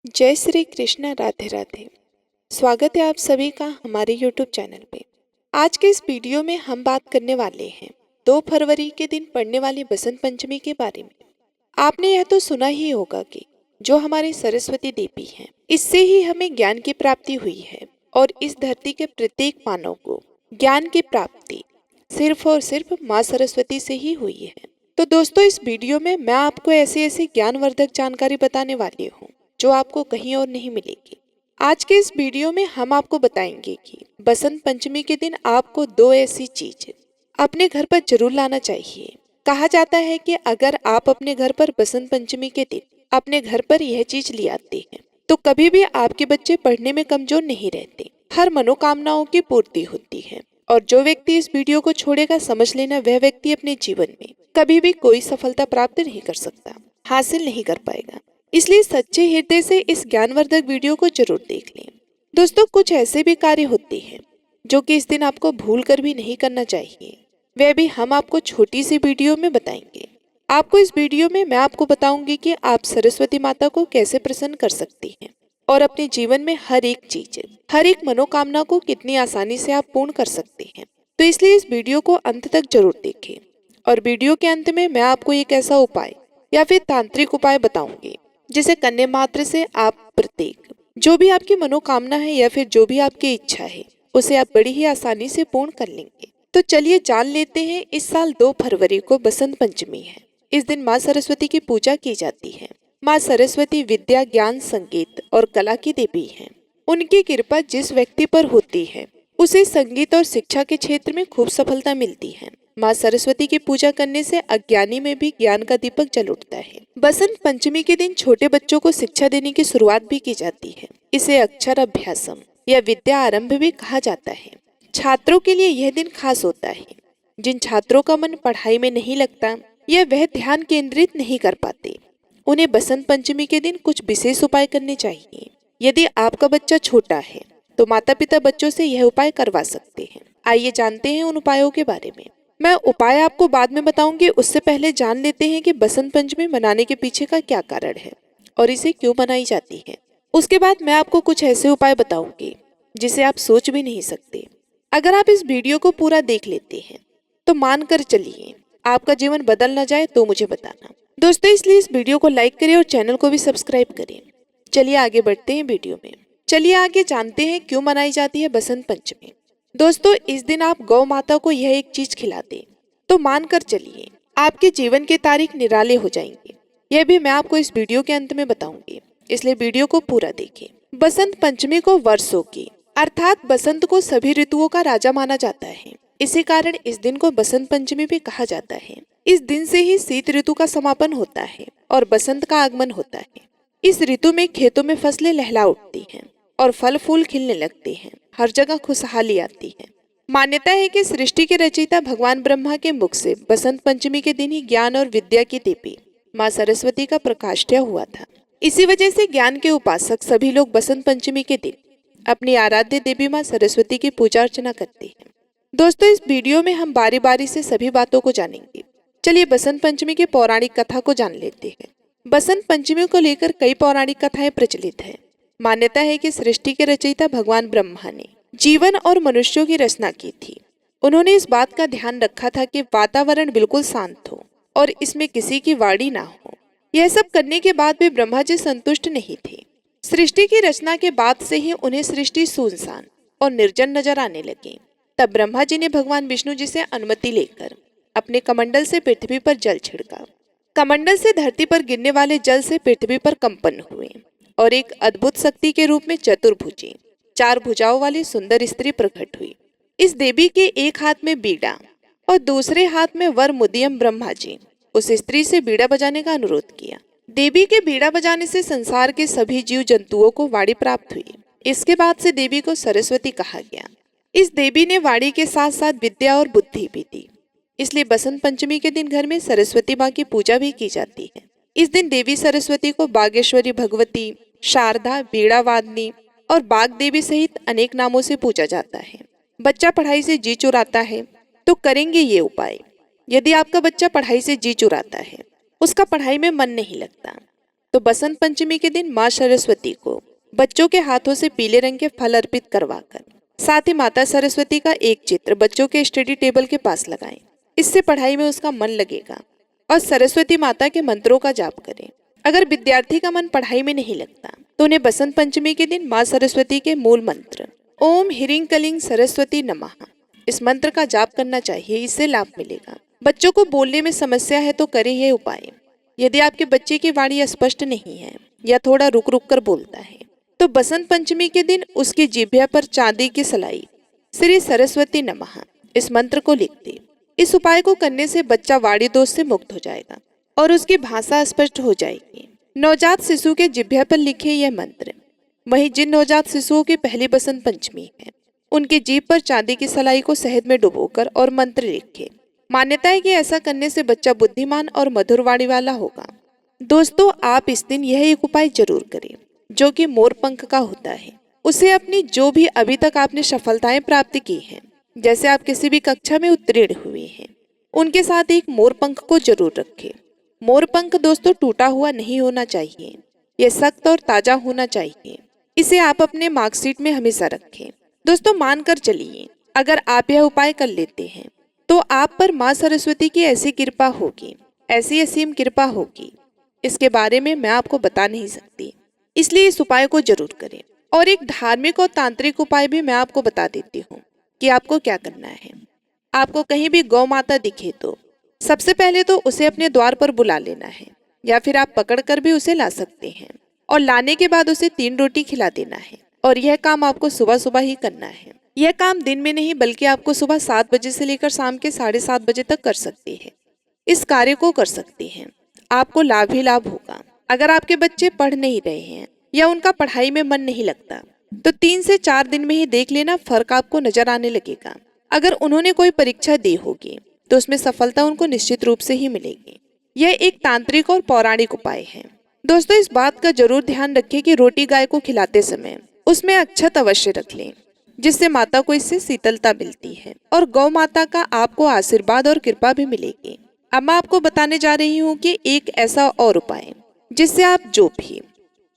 जय श्री कृष्ण, राधे राधे। स्वागत है आप सभी का हमारे YouTube चैनल पे। आज के इस वीडियो में हम बात करने वाले हैं 2 फरवरी के दिन पड़ने वाली बसंत पंचमी के बारे में। आपने यह तो सुना ही होगा कि जो हमारी सरस्वती देवी हैं, इससे ही हमें ज्ञान की प्राप्ति हुई है और इस धरती के प्रत्येक मानव को ज्ञान की प्राप्ति सिर्फ और सिर्फ माँ सरस्वती से ही हुई है। तो दोस्तों, इस वीडियो में मैं आपको ऐसी ज्ञानवर्धक जानकारी बताने वाली हूँ जो आपको कहीं और नहीं मिलेगी। आज के इस वीडियो में हम आपको बताएंगे कि बसंत पंचमी के दिन आपको 2 ऐसी चीज अपने घर पर जरूर लाना चाहिए। कहा जाता है कि अगर आप अपने घर पर बसंत पंचमी के दिन अपने घर पर यह चीज ले आते हैं तो कभी भी आपके बच्चे पढ़ने में कमजोर नहीं रहते, हर मनोकामनाओं की पूर्ति होती है। और जो व्यक्ति इस वीडियो को छोड़ेगा, समझ लेना वह व्यक्ति अपने जीवन में कभी भी कोई सफलता प्राप्त नहीं कर सकता, हासिल नहीं कर पाएगा। इसलिए सच्चे हृदय से इस ज्ञानवर्धक वीडियो को जरूर देख लें। दोस्तों, कुछ ऐसे भी कार्य होते हैं जो कि इस दिन आपको भूल कर भी नहीं करना चाहिए, वह भी हम आपको छोटी सी वीडियो में बताएंगे। आपको इस वीडियो में मैं आपको बताऊंगी कि आप सरस्वती माता को कैसे प्रसन्न कर सकती हैं और अपने जीवन में हर एक चीज, हर एक मनोकामना को कितनी आसानी से आप पूर्ण कर सकते हैं। तो इसलिए इस वीडियो को अंत तक जरूर देखें। और वीडियो के अंत में मैं आपको एक ऐसा उपाय या फिर तांत्रिक उपाय बताऊंगी जिसे करने मात्र से आप प्रत्येक जो भी आपकी मनोकामना है या फिर जो भी आपकी इच्छा है उसे आप बड़ी ही आसानी से पूर्ण कर लेंगे। तो चलिए जान लेते हैं। इस साल 2 फरवरी को बसंत पंचमी है। इस दिन माँ सरस्वती की पूजा की जाती है। माँ सरस्वती विद्या, ज्ञान, संगीत और कला की देवी हैं। उनकी कृपा जिस व्यक्ति पर होती है उसे संगीत और शिक्षा के क्षेत्र में खूब सफलता मिलती है। माँ सरस्वती की पूजा करने से अज्ञानी में भी ज्ञान का दीपक जल उठता है। बसंत पंचमी के दिन छोटे बच्चों को शिक्षा देने की शुरुआत भी की जाती है। इसे अक्षर अभ्यासम या विद्या आरंभ भी कहा जाता है। छात्रों के लिए यह दिन खास होता है। जिन छात्रों का मन पढ़ाई में नहीं लगता या वह ध्यान केंद्रित नहीं कर पाते, उन्हें बसंत पंचमी के दिन कुछ विशेष उपाय करने चाहिए। यदि आपका बच्चा छोटा है तो माता पिता बच्चों से यह उपाय करवा सकते हैं। आइए जानते हैं उन उपायों के बारे में। मैं उपाय आपको बाद में बताऊंगी, उससे पहले जान लेते हैं कि बसंत पंचमी मनाने के पीछे का क्या कारण है और इसे क्यों मनाई जाती है। उसके बाद मैं आपको कुछ ऐसे उपाय बताऊंगी जिसे आप सोच भी नहीं सकते। अगर आप इस वीडियो को पूरा देख लेते हैं तो मान कर चलिए आपका जीवन बदल न जाए तो मुझे बताना। दोस्तों, इसलिए इस वीडियो को लाइक करें और चैनल को भी सब्सक्राइब करें। चलिए आगे बढ़ते हैं वीडियो में। चलिए आगे जानते हैं क्यों मनाई जाती है बसंत पंचमी। दोस्तों, इस दिन आप गौ माता को यह एक चीज खिला दें तो मानकर चलिए आपके जीवन के तारीख निराले हो जाएंगे। यह भी मैं आपको इस वीडियो के अंत में बताऊंगी, इसलिए वीडियो को पूरा देखें। बसंत पंचमी को वर्षों की अर्थात बसंत को सभी ऋतुओं का राजा माना जाता है। इसी कारण इस दिन को बसंत पंचमी भी कहा जाता है। इस दिन से ही शीत ऋतु का समापन होता है और बसंत का आगमन होता है। इस ऋतु में खेतों में फसलें लहला उठती हैं और फल फूल खिलने लगते हैं। हर जगह खुशहाली आती है। मान्यता है कि सृष्टि के रचयिता भगवान ब्रह्मा के मुख से बसंत पंचमी के दिन ही ज्ञान और विद्या की देवी माँ सरस्वती का प्रकाष्ठय हुआ था। इसी वजह से ज्ञान के उपासक सभी लोग बसंत पंचमी के दिन अपनी आराध्य देवी माँ सरस्वती की पूजा अर्चना करते हैं। दोस्तों, इस वीडियो में हम बारी बारी से सभी बातों को जानेंगे। चलिए बसंत पंचमी की पौराणिक कथा को जान लेते हैं। बसंत पंचमी को लेकर कई पौराणिक कथाएं प्रचलित है। मान्यता है कि सृष्टि के रचयिता भगवान ब्रह्मा ने जीवन और मनुष्यों की रचना की थी। उन्होंने इस बात का ध्यान रखा था कि वातावरण बिल्कुल शांत हो और इसमें किसी की वाणी ना हो। यह सब करने के बाद भी ब्रह्मा जी संतुष्ट नहीं थे। सृष्टि की रचना के बाद से ही उन्हें सृष्टि सुनसान और निर्जन नजर आने लगी। तब ब्रह्मा जी ने भगवान विष्णु जी से अनुमति लेकर अपने कमंडल से पृथ्वी पर जल छिड़का। कमंडल से धरती पर गिरने वाले जल से पृथ्वी पर कंपन हुए और एक अद्भुत शक्ति के रूप में चतुर्भुजी, 4 भुजाओं वाली सुंदर स्त्री प्रकट हुई। इस देवी के एक हाथ में बीड़ा और दूसरे हाथ में वर मुदियम ब्रह्मा जी उस स्त्री से बीड़ा बजाने का अनुरोध किया। देवी के बीड़ा बजाने से संसार के सभी जीव जंतुओं को वाणी प्राप्त हुई। इसके बाद से देवी को सरस्वती कहा गया। इस देवी ने वाणी के साथ साथ विद्या और बुद्धि भी दी। इसलिए बसंत पंचमी के दिन घर में सरस्वती माँ की पूजा भी की जाती है। इस दिन देवी सरस्वती को बागेश्वरी भगवती, शारदा, बीड़ा वादनी और बाग देवी सहित अनेक नामों से पूजा जाता है। बच्चा पढ़ाई से जी चुराता है तो करेंगे ये उपाय। यदि आपका बच्चा पढ़ाई से जी चुराता है, उसका पढ़ाई में मन नहीं लगता, तो बसंत पंचमी के दिन माँ सरस्वती को बच्चों के हाथों से पीले रंग के फल अर्पित करवाकर साथ ही माता सरस्वती का एक चित्र बच्चों के स्टडी टेबल के पास लगाएं। इससे पढ़ाई में उसका मन लगेगा और सरस्वती माता के मंत्रों का जाप करें। अगर विद्यार्थी का मन पढ़ाई में नहीं लगता तो उन्हें बसंत पंचमी के दिन माँ सरस्वती के मूल मंत्र ओम ह्रीं क्लीं सरस्वती नमः इस मंत्र का जाप करना चाहिए। इससे लाभ मिलेगा। बच्चों को बोलने में समस्या है तो करें ये उपाय। यदि आपके बच्चे की वाणी स्पष्ट नहीं है या थोड़ा रुक रुक कर बोलता है तो बसंत पंचमी के दिन उसकी जिह्वा पर चांदी की सलाई श्री सरस्वती नमः इस मंत्र को लिख दे। इस उपाय को करने से बच्चा वाणी दोष से मुक्त हो जाएगा और उसकी भाषा स्पष्ट हो जाएगी। नवजात शिशु के जिह्वा पर लिखे यह मंत्र वहीं जिन नवजात शिशुओं की पहली बसंत पंचमी है उनकी जीभ पर चांदी की सलाई को शहद में डुबोकर और मंत्र लिखे। मान्यता है कि ऐसा करने से बच्चा बुद्धिमान और मधुर वाणी वाला होगा। दोस्तों, आप इस दिन यह एक उपाय जरूर करें जो कि मोर पंख का होता है। उसे अपनी जो भी अभी तक आपने सफलताएं प्राप्त की हैं, जैसे आप किसी भी कक्षा में उत्तीर्ण हुए हैं, उनके साथ एक मोर पंख को जरूर रखें। मोर पंख दोस्तों टूटा हुआ नहीं होना चाहिए, यह सख्त और ताजा होना चाहिए। इसे आप अपने मार्कशीट में हमेशा रखें। दोस्तों, मानकर चलिए अगर आप यह उपाय कर लेते हैं तो आप पर माँ सरस्वती की ऐसी कृपा होगी, ऐसी असीम कृपा होगी, इसके बारे में मैं आपको बता नहीं सकती। इसलिए इस उपाय को जरूर करें। और एक धार्मिक और तांत्रिक उपाय भी मैं आपको बता देती हूँ कि आपको क्या करना है। आपको कहीं भी गौ माता दिखे तो सबसे पहले तो उसे अपने द्वार पर बुला लेना है या फिर आप पकड़ कर भी उसे ला सकते हैं और लाने के बाद उसे 3 रोटी खिला देना है। और यह काम आपको सुबह सुबह ही करना है। यह काम दिन में नहीं बल्कि आपको सुबह 7 बजे से लेकर शाम के 7:30 बजे तक कर सकते हैं। इस कार्य को कर सकते हैं, आपको लाभ ही लाभ होगा। अगर आपके बच्चे पढ़ नहीं रहे हैं या उनका पढ़ाई में मन नहीं लगता तो 3 से 4 दिन में ही देख लेना फर्क आपको नजर आने लगेगा। अगर उन्होंने कोई परीक्षा दी होगी तो उसमें सफलता उनको निश्चित रूप से ही मिलेगी। यह एक तांत्रिक और पौराणिक उपाय है। दोस्तों, इस बात का जरूर ध्यान रखें कि रोटी गाय को खिलाते समय उसमें अक्षत अवश्य रख लें, जिससे माता को इससे शीतलता मिलती है और गौ माता का आपको आशीर्वाद और कृपा भी मिलेगी। अब मैं आपको बताने जा रही हूँ कि एक ऐसा और उपाय जिससे आप जो भी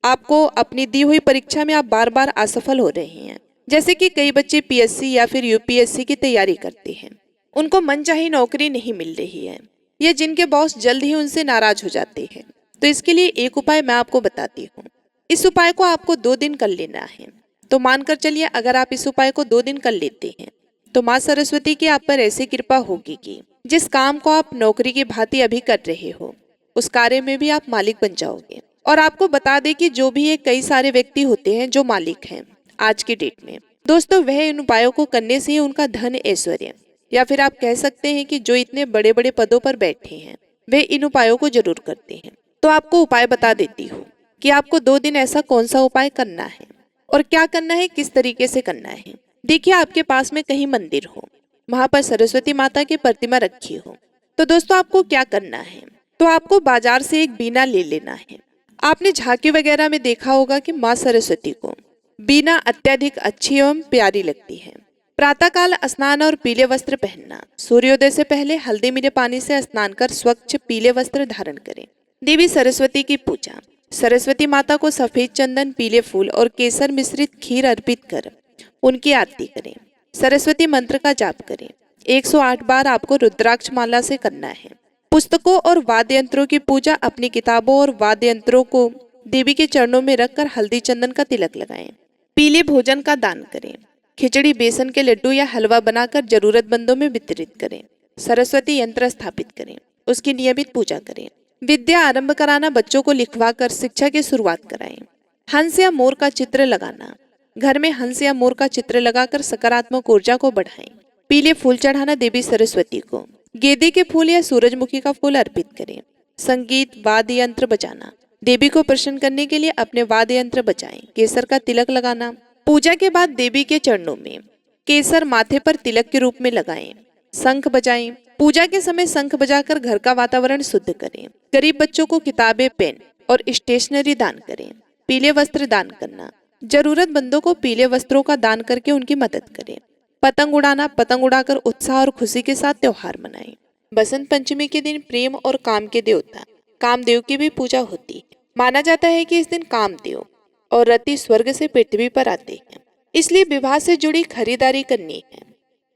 आपको अपनी दी हुई परीक्षा में आप बार बार असफल हो रहे हैं, जैसे कि कई बच्चे पीएससी या फिर यूपीएससी की तैयारी करते हैं, उनको मनचाही नौकरी नहीं मिल रही है या जिनके बॉस जल्द ही उनसे नाराज हो जाते हैं, तो इसके लिए एक उपाय मैं आपको बताती हूँ। इस उपाय को आपको 2 दिन कर लेना है। तो मानकर चलिए अगर आप इस उपाय को 2 दिन कर लेते हैं तो माँ सरस्वती की आप पर ऐसी कृपा होगी कि जिस काम को आप नौकरी की भांति अभी कर रहे हो उस कार्य में भी आप मालिक बन जाओगे। और आपको बता दें कि जो भी ये कई सारे व्यक्ति होते हैं जो मालिक हैं आज की डेट में, दोस्तों वह इन उपायों को करने से ही उनका धन ऐश्वर्य या फिर आप कह सकते हैं कि जो इतने बड़े बड़े पदों पर बैठे हैं वे इन उपायों को जरूर करते हैं। तो आपको उपाय बता देती हूँ कि आपको 2 दिन ऐसा कौन सा उपाय करना है और क्या करना है, किस तरीके से करना है। देखिए, आपके पास में कहीं मंदिर हो, वहां पर सरस्वती माता की प्रतिमा रखी हो, तो दोस्तों आपको क्या करना है, तो आपको बाजार से एक बीना ले लेना है। आपने झांकी वगैरह में देखा होगा कि माँ सरस्वती को बीना अत्यधिक अच्छी एवं प्यारी लगती है। प्रातःकाल स्नान और पीले वस्त्र पहनना। सूर्योदय से पहले हल्दी मिले पानी से स्नान कर स्वच्छ पीले वस्त्र धारण करें। देवी सरस्वती की पूजा। सरस्वती माता को सफेद चंदन, पीले फूल और केसर मिश्रित खीर अर्पित कर उनकी आरती करें। सरस्वती मंत्र का जाप करें। 108 बार आपको रुद्राक्ष माला से करना है। पुस्तकों और वाद्य यंत्रों की पूजा। अपनी किताबों और वाद्य यंत्रों को देवी के चरणों में रखकर हल्दी चंदन का तिलक लगाएं। पीले भोजन का दान करें। खिचड़ी, बेसन के लड्डू या हलवा बनाकर जरूरतमंदों में वितरित करें। सरस्वती यंत्र स्थापित करें, उसकी नियमित पूजा करें। विद्या आरंभ कराना। बच्चों को लिखवा कर शिक्षा की शुरुआत कराएं। हंस या मोर का चित्र लगाना। घर में हंस या मोर का चित्र लगाकर सकारात्मक ऊर्जा को बढ़ाएं। पीले फूल चढ़ाना। देवी सरस्वती को गेंदे के फूल या सूरजमुखी का फूल अर्पित करें। संगीत, वाद्य यंत्र बजाना। देवी को प्रसन्न करने के लिए अपने वाद्य यंत्र बजाएं। केसर का तिलक लगाना। पूजा के बाद देवी के चरणों में केसर माथे पर तिलक के रूप में लगाएं। शंख बजाएं। पूजा के समय शंख बजाकर घर का वातावरण शुद्ध करें। गरीब बच्चों को किताबें, पेन और स्टेशनरी दान करें। पीले वस्त्र दान करना। जरूरतमंदों को पीले वस्त्रों का दान करके उनकी मदद करें। पतंग उड़ाना। पतंग उड़ाकर उत्साह और खुशी के साथ त्योहार मनाएं। बसंत पंचमी के दिन प्रेम और काम के देवता कामदेव की भी पूजा होती है। माना जाता है कि इस दिन कामदेव और रति स्वर्ग से पृथ्वी पर आते हैं, इसलिए विवाह से जुड़ी खरीदारी करनी है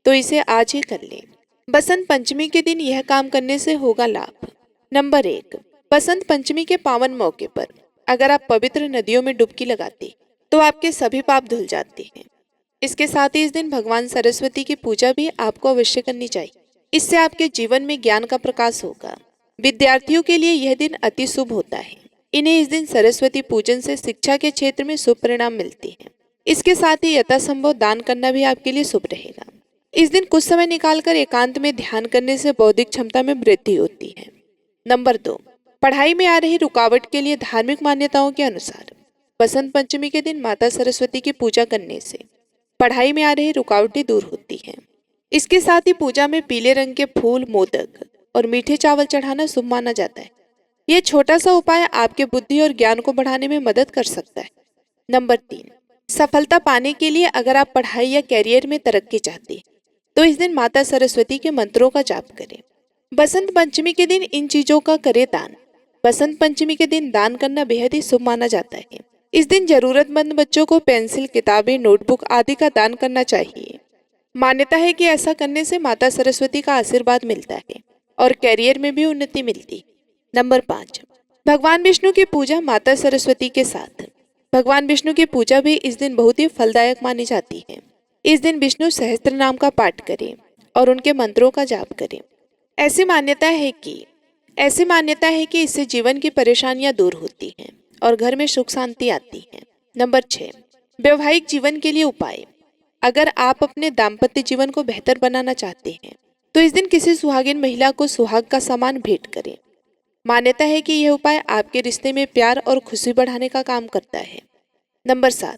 तो इसे आज ही कर लें। बसंत पंचमी के दिन यह काम करने से होगा लाभ। नंबर 1, बसंत पंचमी के पावन मौके पर अगर आप पवित्र नदियों में डुबकी लगाते तो आपके सभी पाप धुल जाते हैं। इसके साथ ही इस दिन भगवान सरस्वती की पूजा भी आपको अवश्य करनी चाहिए। इससे आपके जीवन में ज्ञान का प्रकाश होगा। विद्यार्थियों के लिए यह दिन अति शुभ होता है। इन्हें इस दिन सरस्वती पूजन से शिक्षा के क्षेत्र में शुभ परिणाम मिलते हैं। इसके साथ ही यथासंभव दान करना भी आपके लिए शुभ रहेगा। इस दिन कुछ समय निकालकर एकांत में ध्यान करने से बौद्धिक क्षमता में वृद्धि होती है। नंबर 2, पढ़ाई में आ रही रुकावट के लिए धार्मिक मान्यताओं के अनुसार बसंत पंचमी के दिन माता सरस्वती की पूजा करने से पढ़ाई में आ रही रुकावटें दूर होती हैं। इसके साथ ही पूजा में पीले रंग के फूल, मोदक और मीठे चावल चढ़ाना शुभ माना जाता है। यह छोटा सा उपाय आपके बुद्धि और ज्ञान को बढ़ाने में मदद कर सकता है। नंबर 3, सफलता पाने के लिए अगर आप पढ़ाई या कैरियर में तरक्की चाहते हैं तो इस दिन माता सरस्वती के मंत्रों का जाप करें। बसंत पंचमी के दिन इन चीजों का करें दान। बसंत पंचमी के दिन दान करना बेहद ही शुभ माना जाता है। इस दिन जरूरतमंद बच्चों को पेंसिल, किताबें, नोटबुक आदि का दान करना चाहिए। मान्यता है कि ऐसा करने से माता सरस्वती का आशीर्वाद मिलता है और कैरियर में भी उन्नति मिलती है। नंबर 5, भगवान विष्णु की पूजा माता सरस्वती के साथ भगवान विष्णु की पूजा भी इस दिन बहुत ही फलदायक मानी जाती है। इस दिन विष्णु सहस्त्र नाम का पाठ करें और उनके मंत्रों का जाप करें। ऐसी मान्यता है कि इससे जीवन की परेशानियां दूर होती हैं और घर में सुख शांति आती है। नंबर 6, वैवाहिक जीवन के लिए उपाय। अगर आप अपने दाम्पत्य जीवन को बेहतर बनाना चाहते हैं तो इस दिन किसी सुहागिन महिला को सुहाग का सामान भेंट करें। मान्यता है कि यह उपाय आपके रिश्ते में प्यार और खुशी बढ़ाने का काम करता है। नंबर 7,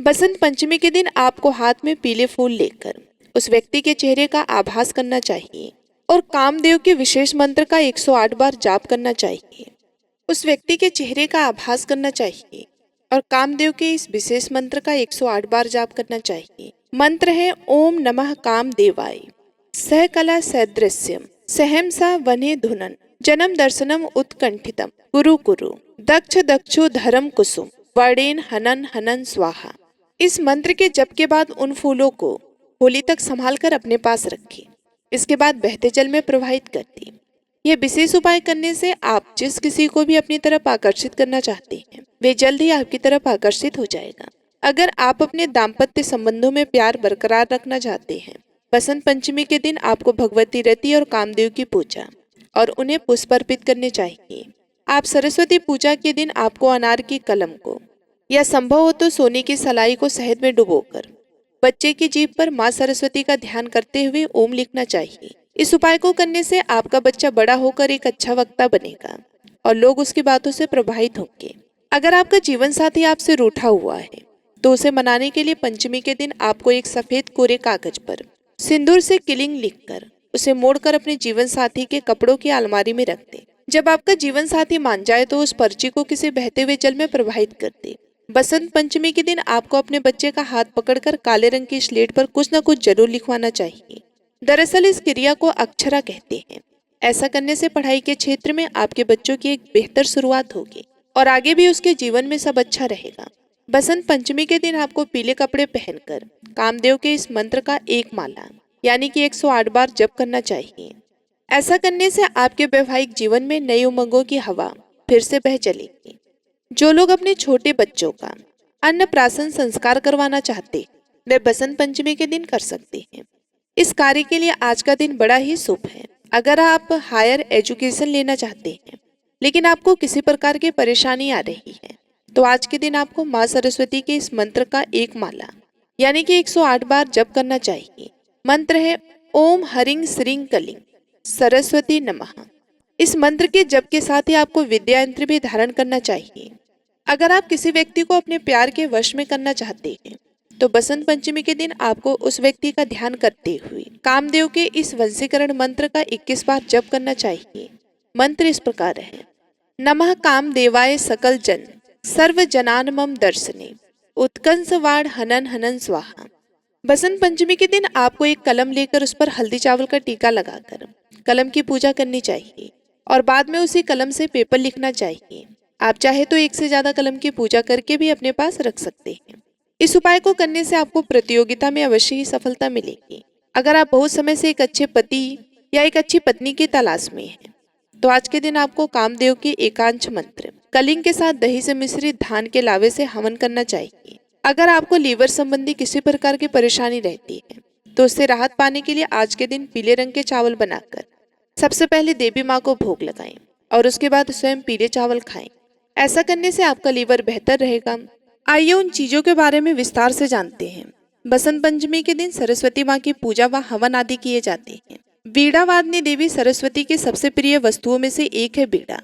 बसंत पंचमी के दिन आपको हाथ में पीले फूल लेकर उस व्यक्ति के चेहरे का आभास करना चाहिए और कामदेव के विशेष मंत्र का 108 बार जाप करना चाहिए। उस व्यक्ति के चेहरे का आभास करना चाहिए और कामदेव के इस विशेष मंत्र का 108 बार जाप करना चाहिए। मंत्र है ओम नमः कामदेवाय सहकला सदृश्यम सहमसा वने धुनन जन्म दर्शनम उत्कंठितम कुरु कुरु दक्ष दक्षु धरम कुसुम वर्णेन हनन हनन स्वाहा। इस मंत्र के जप के बाद उन फूलों को होली तक संभाल कर अपने पास रखें। इसके बाद बहते जल में प्रवाहित कर दें। यह विशेष उपाय करने से आप जिस किसी को भी अपनी तरफ आकर्षित करना चाहते हैं वे जल्द ही आपकी तरफ आकर्षित हो जाएगा। अगर आप अपने दाम्पत्य संबंधों में प्यार बरकरार रखना चाहते हैं, बसंत पंचमी के दिन आपको भगवती रति और कामदेव की पूजा और उन्हें पुष्प अर्पित करने चाहिए। आप सरस्वती पूजा के दिन आपको अनार की कलम को या संभव हो तो सोने की सलाई को शहद में डुबोकर बच्चे की जीभ पर माँ सरस्वती का ध्यान करते हुए ओम लिखना चाहिए। इस उपाय को करने से आपका बच्चा बड़ा होकर एक अच्छा वक्ता बनेगा और लोग उसकी बातों से प्रभावित होंगे। अगर आपका जीवन साथी आपसे रूठा हुआ है तो उसे मनाने के लिए पंचमी के दिन आपको एक सफेद कोरे कागज पर सिंदूर से किलिंग लिखकर उसे मोड़कर अपने जीवन साथी के कपड़ों की अलमारी में रख दे। जब आपका जीवन साथी मान जाए तो उस पर्ची को किसी बहते हुए जल में प्रवाहित कर दे। बसंत पंचमी के दिन आपको अपने बच्चे का हाथ पकड़कर काले रंग की स्लेट पर कुछ न कुछ जरूर लिखवाना चाहिए। दरअसल इस क्रिया को अक्षरा कहते हैं। ऐसा करने से पढ़ाई के क्षेत्र में आपके बच्चों की एक बेहतर शुरुआत होगी और आगे भी उसके जीवन में सब अच्छा रहेगा। बसंत पंचमी के दिन आपको पीले कपड़े पहनकर कामदेव के इस मंत्र का एक माला यानी कि 108 बार जप करना चाहिए। ऐसा करने से आपके वैवाहिक जीवन में नई उमंगों की हवा फिर से बह चलेगी। जो लोग अपने छोटे बच्चों का अन्नप्राशन संस्कार करवाना चाहते वे बसंत पंचमी के दिन कर सकते हैं। इस कार्य के लिए आज का दिन बड़ा ही शुभ है। अगर आप हायर एजुकेशन लेना चाहते हैं लेकिन आपको किसी प्रकार की परेशानी आ रही है तो आज के दिन आपको माँ सरस्वती के इस मंत्र का एक माला यानी कि 108 बार जप करना चाहिए। मंत्र है ओम हरिंग श्रीं कलिंग सरस्वती नमः। इस मंत्र के जप के साथ ही आपको विद्या यंत्र भी धारण करना चाहिए। अगर आप किसी व्यक्ति को अपने प्यार के वश में करना चाहते हैं तो बसंत पंचमी के दिन आपको उस व्यक्ति का ध्यान करते हुए कामदेव के इस वंशीकरण मंत्र का 21 बार जप करना चाहिए। मंत्र इस प्रकार है नमः कामदेवाय सकल जन सर्व जनान मम दर्शने उत्कंसवाड़ हनन हनन स्वाहा। बसंत पंचमी के दिन आपको एक कलम लेकर उस पर हल्दी चावल का टीका लगाकर कलम की पूजा करनी चाहिए और बाद में उसी कलम से पेपर लिखना चाहिए। आप चाहे तो एक से ज्यादा कलम की पूजा करके भी अपने पास रख सकते हैं। इस उपाय को करने से आपको प्रतियोगिता में अवश्य ही सफलता मिलेगी। अगर आप बहुत समय से एक अच्छे पति या एक अच्छी पत्नी की तलाश में हैं, तो आज के दिन आपको कामदेव के एकांश मंत्र कलिंग के साथ दही से मिश्रित धान के लावे से हवन करना चाहिए। अगर आपको लीवर संबंधी किसी प्रकार की परेशानी रहती है, तो उससे राहत पाने के लिए आज के दिन पीले रंग के चावल बनाकर सबसे पहले देवी माँ को भोग लगाएं और उसके बाद स्वयं पीले चावल खाएं। ऐसा करने से आपका लीवर बेहतर रहेगा। आइए उन चीजों के बारे में विस्तार से जानते हैं। बसंत पंचमी के दिन सरस्वती माँ की पूजा व हवन आदि किए जाते हैं। बीड़ा वादनी देवी सरस्वती की सबसे प्रिय वस्तुओं में से एक है बीड़ा।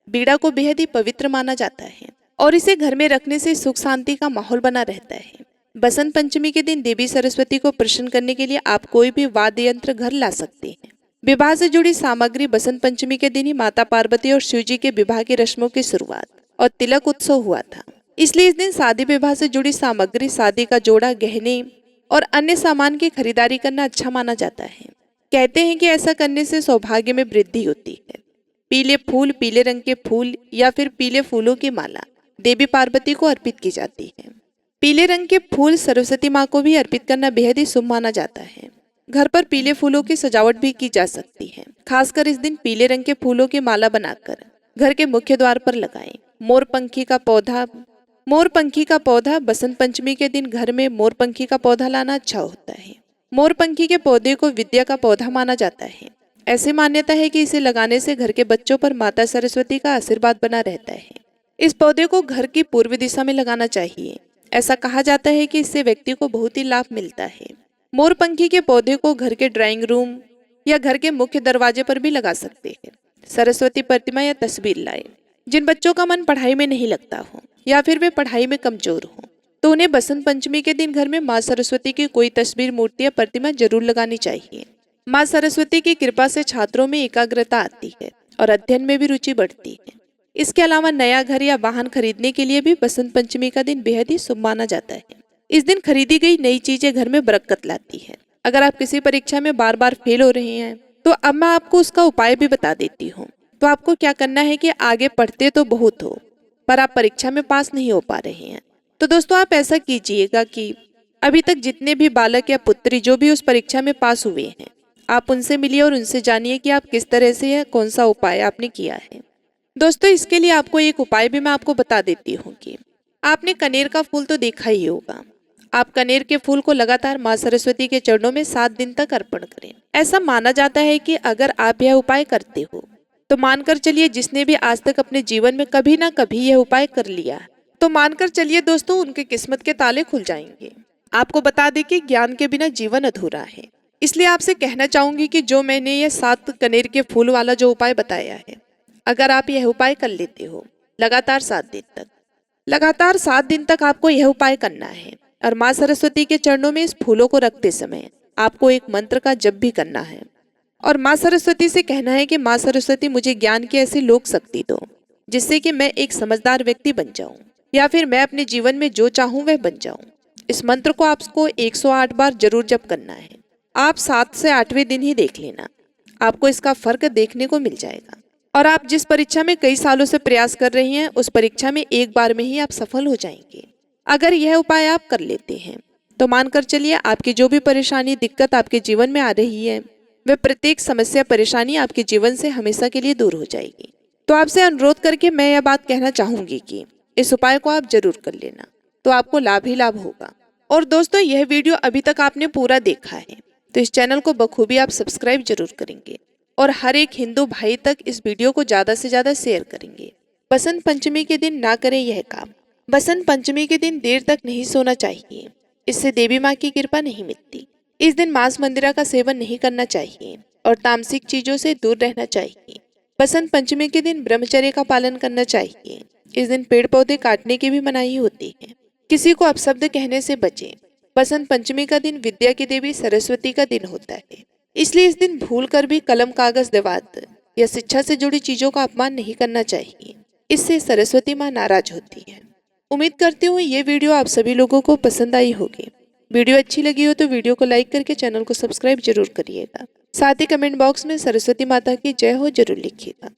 बीड़ा को बेहद ही पवित्र माना जाता है और इसे घर में रखने से सुख शांति का माहौल बना रहता है। बसंत पंचमी के दिन देवी सरस्वती को प्रसन्न करने के लिए आप कोई भी वाद्य यंत्र घर ला सकते हैं। विवाह से जुड़ी सामग्री बसंत पंचमी के दिन ही माता पार्वती और शिव जी के विवाह की रस्मों की शुरुआत और तिलक उत्सव हुआ था। इसलिए इस दिन शादी विवाह से जुड़ी सामग्री, शादी का जोड़ा, गहने और अन्य सामान की खरीदारी करना अच्छा माना जाता है। कहते हैं कि ऐसा करने से सौभाग्य में वृद्धि होती है। पीले फूल, पीले रंग के फूल या फिर पीले फूलों की माला देवी पार्वती को अर्पित की जाती है। पीले रंग के फूल सरस्वती माँ को भी अर्पित करना बेहद ही शुभ माना जाता है। घर पर पीले फूलों की सजावट भी की जा सकती है। खासकर इस दिन पीले रंग के फूलों की माला बनाकर घर के मुख्य द्वार पर लगाएं। मोरपंखी का पौधा बसंत पंचमी के दिन घर में मोरपंखी का पौधा लाना अच्छा होता है। मोरपंखी के पौधे को विद्या का पौधा माना जाता है। ऐसी मान्यता है कि इसे लगाने से घर के बच्चों पर माता सरस्वती का आशीर्वाद बना रहता है। इस पौधे को घर की पूर्व दिशा में लगाना चाहिए। ऐसा कहा जाता है कि इससे व्यक्ति को बहुत ही लाभ मिलता है। मोरपंखी के पौधे को घर के ड्राइंग रूम या घर के मुख्य दरवाजे पर भी लगा सकते हैं। सरस्वती प्रतिमा या तस्वीर लाएं। जिन बच्चों का मन पढ़ाई में नहीं लगता हो या फिर वे पढ़ाई में कमजोर हो, तो उन्हें बसंत पंचमी के दिन घर में माँ सरस्वती की कोई तस्वीर, मूर्ति या प्रतिमा जरूर लगानी चाहिए। माँ सरस्वती की कृपा से छात्रों में एकाग्रता आती है और अध्ययन में भी रुचि बढ़ती है। इसके अलावा नया घर या वाहन खरीदने के लिए भी बसंत पंचमी का दिन बेहद ही शुभ माना जाता है। इस दिन खरीदी गई नई चीजें घर में बरकत लाती है। अगर आप किसी परीक्षा में बार बार फेल हो रहे हैं, तो अब मैं आपको उसका उपाय भी बता देती हूँ। तो आपको क्या करना है कि आगे पढ़ते तो बहुत हो, पर आप परीक्षा में पास नहीं हो पा रहे हैं, तो दोस्तों आप ऐसा कीजिएगा कि अभी तक जितने भी बालक या पुत्री जो भी उस परीक्षा में पास हुए हैं, आप उनसे मिलिए और उनसे जानिए कि आप किस तरह से या कौन सा उपाय आपने किया है। दोस्तों इसके लिए आपको एक उपाय भी मैं आपको बता देती हूँ कि आपने कनेर का फूल तो देखा ही होगा। आप कनेर के फूल को लगातार माँ सरस्वती के चरणों में 7 दिन तक अर्पण करें। ऐसा माना जाता है कि अगर आप यह उपाय करते हो, तो मानकर चलिए जिसने भी आज तक अपने जीवन में कभी ना कभी यह उपाय कर लिया, तो मानकर चलिए दोस्तों उनके किस्मत के ताले खुल जाएंगे। आपको बता दें कि ज्ञान के बिना जीवन अधूरा है। इसलिए आपसे कहना चाहूंगी कि जो मैंने ये 7 कनेर के फूल वाला जो उपाय बताया है, अगर आप यह उपाय कर लेते हो लगातार 7 दिन तक आपको यह उपाय करना है। और माँ सरस्वती के चरणों में इस फूलों को रखते समय आपको एक मंत्र का जप भी करना है और माँ सरस्वती से कहना है कि माँ सरस्वती मुझे ज्ञान की ऐसी लोक शक्ति दो जिससे कि मैं एक समझदार व्यक्ति बन जाऊं या फिर मैं अपने जीवन में जो चाहूं वह बन जाऊं। इस मंत्र को आपको 108 बार जरूर जप करना है। आप 7 से 8वें दिन ही देख लेना, आपको इसका फर्क देखने को मिल जाएगा। और आप जिस परीक्षा में कई सालों से प्रयास कर रही हैं, उस परीक्षा में एक बार में ही आप सफल हो जाएंगे। अगर यह उपाय आप कर लेते हैं, तो मानकर चलिए आपकी जो भी परेशानी, दिक्कत आपके जीवन में आ रही है, वह प्रत्येक समस्या, परेशानी आपके जीवन से हमेशा के लिए दूर हो जाएगी। तो आपसे अनुरोध करके मैं यह बात कहना चाहूंगी कि इस उपाय को आप जरूर कर लेना, तो आपको लाभ ही लाभ होगा। और दोस्तों यह वीडियो अभी तक आपने पूरा देखा है, तो इस चैनल को बखूबी आप सब्सक्राइब जरूर करेंगे और हर एक हिंदू भाई तक इस वीडियो को ज़्यादा से ज़्यादा शेयर करेंगे। बसंत पंचमी के दिन ना करें यह काम। बसंत पंचमी के दिन देर तक नहीं सोना चाहिए, इससे देवी माँ की कृपा नहीं मिलती। इस दिन मांस मंदिरा का सेवन नहीं करना चाहिए और तामसिक चीजों से दूर रहना चाहिए। बसंत पंचमी के दिन ब्रह्मचर्य का पालन करना चाहिए। इस दिन पेड़ पौधे काटने की भी मनाही होती है। किसी को अपशब्द कहने से बचें। बसंत पंचमी का दिन विद्या की देवी सरस्वती का दिन होता है, इसलिए इस दिन भूल कर भी कलम, कागज, दवात या शिक्षा से जुड़ी चीजों का अपमान नहीं करना चाहिए। इससे सरस्वती माँ नाराज होती है। उम्मीद करती हूँ ये वीडियो आप सभी लोगों को पसंद आई होगी। वीडियो अच्छी लगी हो तो वीडियो को लाइक करके चैनल को सब्सक्राइब जरूर करिएगा। साथ ही कमेंट बॉक्स में सरस्वती माता की जय हो जरूर लिखिएगा।